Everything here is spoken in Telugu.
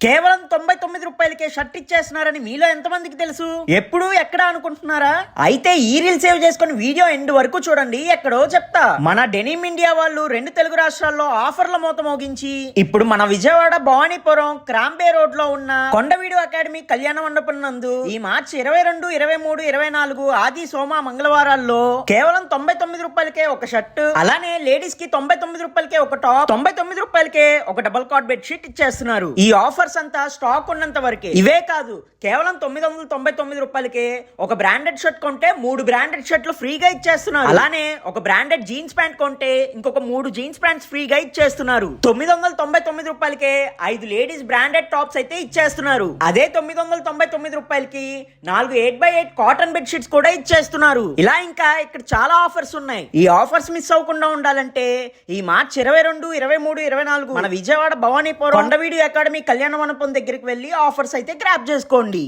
కేవలం 99 రూపాయలకే షర్ట్ ఇచ్చేస్తున్నారని మీలో ఎంతమందికి తెలుసు? ఎప్పుడు ఎక్కడ అనుకుంటున్నారా? అయితే ఈ రీల్ సేవ్ చేసుకుని వీడియో ఎండ్ వరకు చూడండి, ఎక్కడో చెప్తా. మన డెనిమ్ ఇండియా వాళ్ళు 2 తెలుగు రాష్ట్రాల్లో ఆఫర్ల మోత మోగించి ఇప్పుడు మన విజయవాడ భవానీపురం క్రాంబే రోడ్ లో ఉన్న కొండవీడు అకాడమీ కళ్యాణ మండపం నందు ఈ మార్చి 22, 23, 24 ఆది సోమ మంగళవారాల్లో కేవలం 99 రూపాయలకే ఒక షర్ట్, అలానే లేడీస్ కి 99 రూపాయలకే ఒక టాప్, 99 రూపాయలకే ఒక డబుల్ కాట్ బెడ్ షీట్ ఇచ్చేస్తున్నారు. ఈ ఆఫర్ అంతా స్టాక్ ఉన్నంత వరకే. ఇవే కాదు, కేవలం 999 రూపాయలకే ఒక బ్రాండెడ్ షర్ట్ కొంటే 3 బ్రాండెడ్ షర్ట్లు ఫ్రీగా ఇచ్చేస్తున్నారు. అలానే ఒక బ్రాండెడ్ జీన్స్ ప్యాంట్ కొంటే ఇంకొక 3 జీన్స్ ప్యాంట్స్ ఫ్రీగా ఇచ్చేస్తున్నారు. 999 రూపాయలకే 5 లేడీస్ బ్రాండెడ్ టాప్స్ అయితే ఇచ్చేస్తున్నారు. అదే 999 రూపాయలకి 4 8x8 కాటన్ బెడ్ షీట్స్ కూడా ఇచ్చేస్తున్నారు. ఇలా ఇంకా ఇక్కడ చాలా ఆఫర్స్ ఉన్నాయి. ఈ ఆఫర్స్ మిస్ అవ్వకుండా ఉండాలంటే ఈ మార్చి 22, 23, 24 మన విజయవాడ భవానీపురం కొండవీడు అకాడమీ కళ్యాణ మండపం దగ్గరికి వెళ్ళి ఆఫర్స్ అయితే గ్రాప్ చేసుకోండి.